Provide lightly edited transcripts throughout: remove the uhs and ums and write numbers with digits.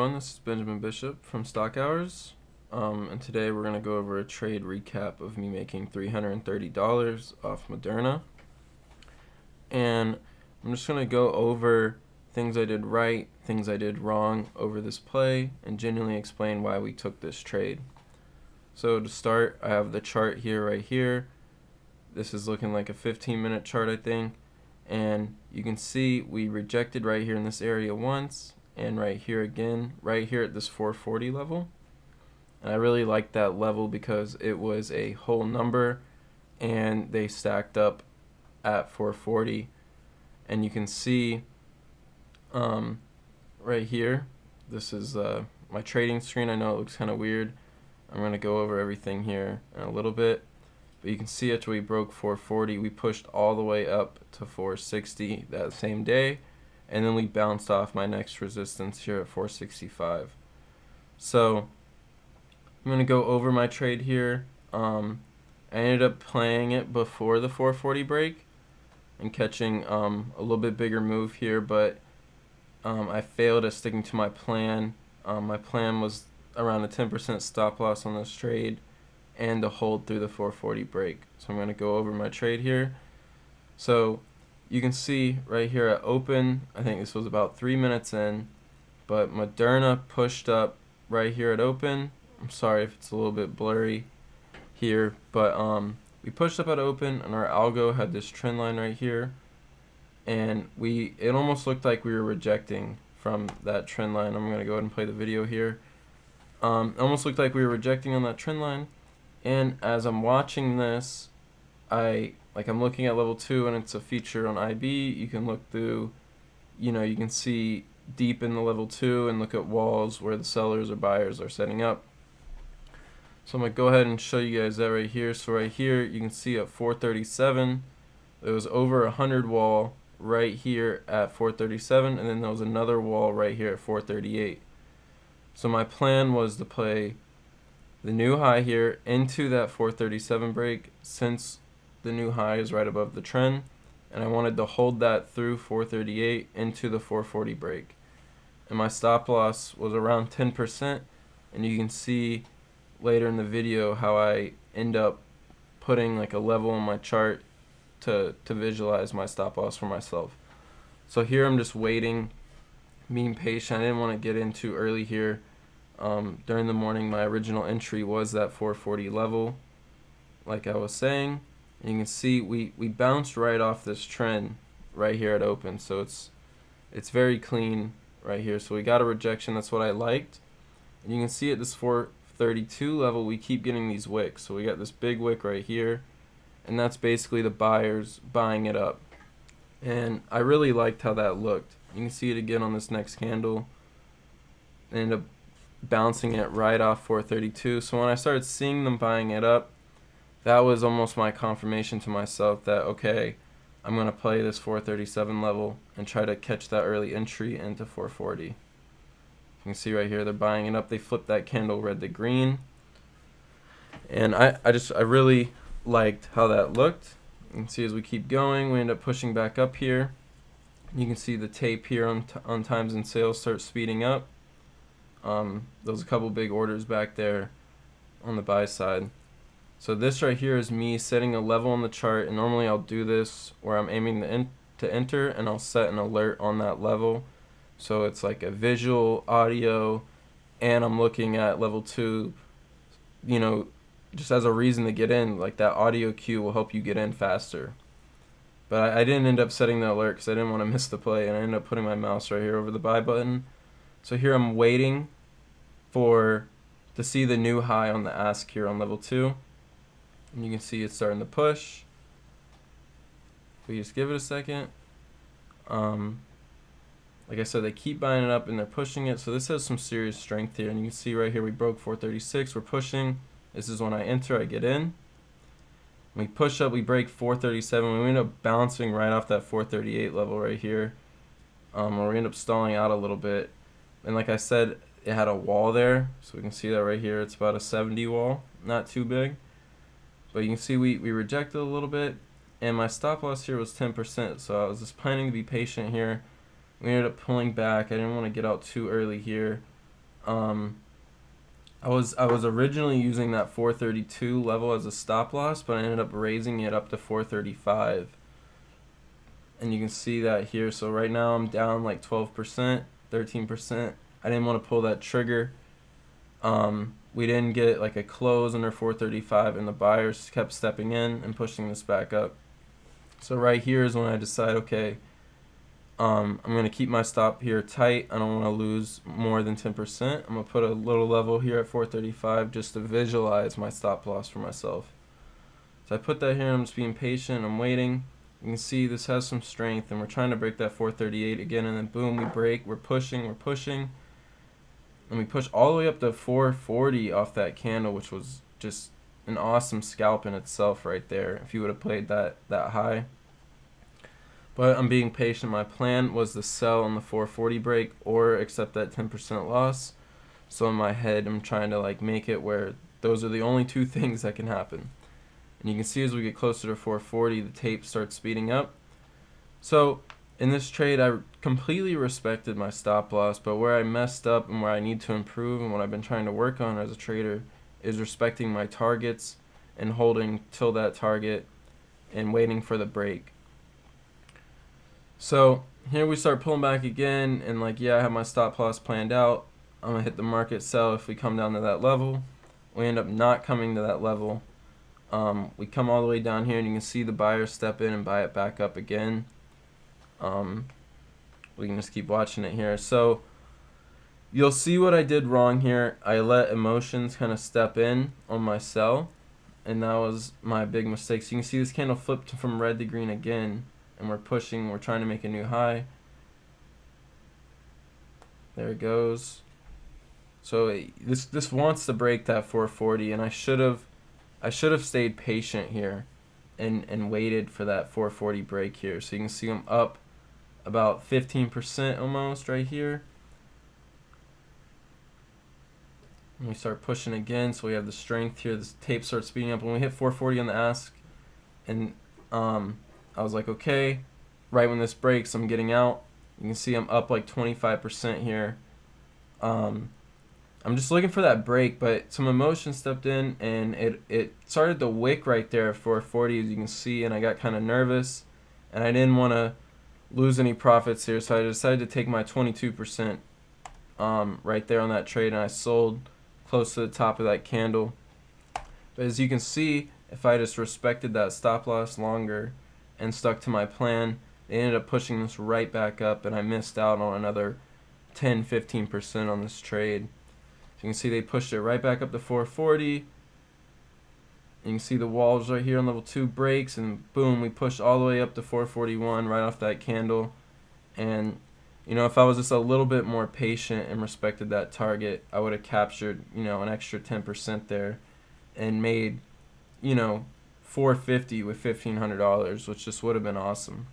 everyone, this is Benjamin Bishop from Stock Hours, and today we're going to go over a trade recap of me making $330 off Moderna, and I'm just going to go over things I did right, things I did wrong over this play, and genuinely explain why we took this trade. So to start, I have the chart here right here. This is looking like a 15-minute chart, I think, and you can see we rejected right here in this area once, and right here again, right here at this 440 level. And I really like that level because it was a whole number and they stacked up at 440. And you can see right here, this is my trading screen. I know it looks kind of weird. I'm going to go over everything here in a little bit. But you can see after we broke 440, we pushed all the way up to 460 that same day. And then we bounced off my next resistance here at 465. So I'm going to go over my trade here. I ended up playing it before the 440 break and catching a little bit bigger move here, but I failed at sticking to my plan. My plan was around a 10% stop loss on this trade and to hold through the 440 break. So I'm going to go over my trade here. So you can see right here at open, I think this was about 3 minutes in, but Moderna pushed up right here at open. I'm sorry if it's a little bit blurry here, but we pushed up at open and our algo had this trend line right here, and it almost looked like we were rejecting from that trend line. I'm going to go ahead and play the video here. It almost looked like we were rejecting on that trend line, and as I'm watching this, I'm looking at level 2 and it's a feature on IB. You can look through, you can see deep in the level 2 and look at walls where the sellers or buyers are setting up. So I'm going to go ahead and show you guys that right here. So right here you can see at 437 there was over 100 wall right here at 437, and then there was another wall right here at 438. So my plan was to play the new high here into that 437 break, since the new high is right above the trend, and I wanted to hold that through 438 into the 440 break. And my stop loss was around 10%, and you can see later in the video how I end up putting like a level on my chart to visualize my stop loss for myself. So here I'm just waiting, being patient. I didn't want to get in too early here. During the morning, my original entry was that 440 level, like I was saying. And you can see we bounced right off this trend right here at open, so it's very clean right here. So we got a rejection. That's what I liked. And you can see at this 432 level we keep getting these wicks. So we got this big wick right here, and that's basically the buyers buying it up. And I really liked how that looked. You can see it again on this next candle. End up bouncing it right off 432. So when I started seeing them buying it up, that was almost my confirmation to myself that, okay, I'm going to play this 437 level and try to catch that early entry into 440. You can see right here they're buying it up. They flipped that candle red to green. And I really liked how that looked. You can see as we keep going, we end up pushing back up here. You can see the tape here on times and sales start speeding up. There's a couple big orders back there on the buy side. So this right here is me setting a level on the chart, and normally I'll do this where I'm aiming to enter, and I'll set an alert on that level. So it's like a visual, audio, and I'm looking at level 2, just as a reason to get in. Like that audio cue will help you get in faster. But I didn't end up setting the alert because I didn't want to miss the play, and I ended up putting my mouse right here over the buy button. So here I'm waiting to see the new high on the ask here on level 2. And you can see it's starting to push. We just give it a second. Like I said, they keep buying it up and they're pushing it. So this has some serious strength here. And you can see right here we broke 436. We're pushing. This is when I enter, I get in. We push up, we break 437. We end up bouncing right off that 438 level right here. Where we end up stalling out a little bit. And like I said, it had a wall there. So we can see that right here. It's about a 70 wall. Not too big. But you can see we rejected a little bit, and my stop loss here was 10%, so I was just planning to be patient here. We ended up pulling back. I didn't want to get out too early here. Um, I was originally using that 432 level as a stop loss, but I ended up raising it up to 435. And you can see that here. So right now I'm down like 12%, 13%. I didn't want to pull that trigger. We didn't get like a close under 435, and the buyers kept stepping in and pushing this back up. So right here is when I decide, okay, I'm going to keep my stop here tight. I don't want to lose more than 10%. I'm going to put a little level here at 435 just to visualize my stop loss for myself. So I put that here. I'm just being patient. I'm waiting. You can see this has some strength, and we're trying to break that 438 again, and then boom, we break. We're pushing, and we push all the way up to 440 off that candle, which was just an awesome scalp in itself right there if you would have played that high. But I'm being patient. My plan was to sell on the 440 break or accept that 10% loss. So in my head, I'm trying to like make it where those are the only two things that can happen. And you can see as we get closer to 440, the tape starts speeding up. So in this trade, I completely respected my stop loss, but where I messed up and where I need to improve and what I've been trying to work on as a trader is respecting my targets and holding till that target and waiting for the break. So here we start pulling back again, and like, yeah, I have my stop loss planned out. I'm gonna hit the market sell if we come down to that level. We end up not coming to that level. We come all the way down here, and you can see the buyers step in and buy it back up again. We can just keep watching it here. So you'll see what I did wrong here. I let emotions kind of step in on my sell, and that was my big mistake. So you can see this candle flipped from red to green again, and we're pushing. We're trying to make a new high. There it goes. So this wants to break that 440, and I should have stayed patient here and waited for that 440 break here. So you can see them up about 15% almost right here. And we start pushing again, so we have the strength here. This tape starts speeding up. When we hit 440 on the ask, and I was like, okay, right when this breaks, I'm getting out. You can see I'm up like 25% here. I'm just looking for that break, but some emotion stepped in, and it started to wick right there at 440, as you can see, and I got kind of nervous, and I didn't want to lose any profits here, so I decided to take my 22% right there on that trade, and I sold close to the top of that candle. But as you can see, if I just respected that stop loss longer and stuck to my plan, they ended up pushing this right back up, and I missed out on another 10-15% on this trade. So you can see they pushed it right back up to 440. You can see the walls right here on level 2 breaks, and boom, we pushed all the way up to 441 right off that candle. And you know, if I was just a little bit more patient and respected that target, I would have captured, you know, an extra 10% there and made, you know, $450 with $1,500, which just would have been awesome.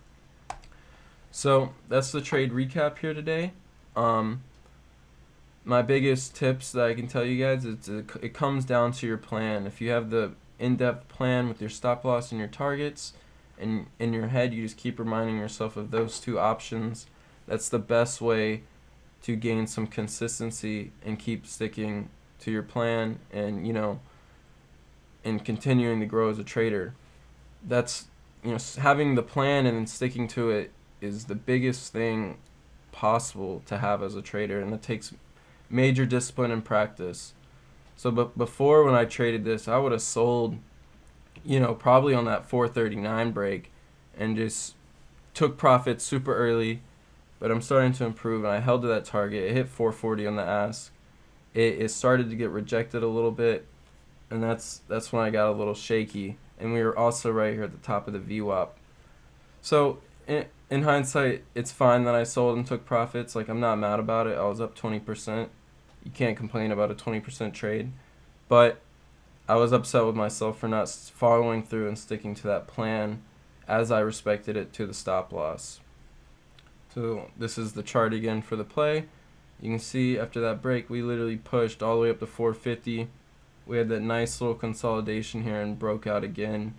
So that's the trade recap here today. My biggest tips that I can tell you guys is it comes down to your plan. If you have the in-depth plan with your stop loss and your targets, and in your head you just keep reminding yourself of those two options, that's the best way to gain some consistency and keep sticking to your plan, and you know, and continuing to grow as a trader. That's, you know, having the plan and then sticking to it is the biggest thing possible to have as a trader, and it takes major discipline and practice. So but before, when I traded this, I would have sold, you know, probably on that 439 break and just took profits super early. But I'm starting to improve, and I held to that target. It hit 440 on the ask. It started to get rejected a little bit, and that's when I got a little shaky. And we were also right here at the top of the VWAP. So in hindsight, it's fine that I sold and took profits. Like, I'm not mad about it. I was up 20%. You can't complain about a 20% trade. But I was upset with myself for not following through and sticking to that plan as I respected it to the stop loss. So this is the chart again for the play. You can see after that break, we literally pushed all the way up to 450. We had that nice little consolidation here and broke out again,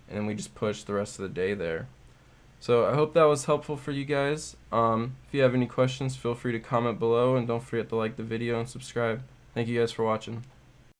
and then we just pushed the rest of the day there. So I hope that was helpful for you guys. If you have any questions, feel free to comment below, and don't forget to like the video and subscribe. Thank you guys for watching.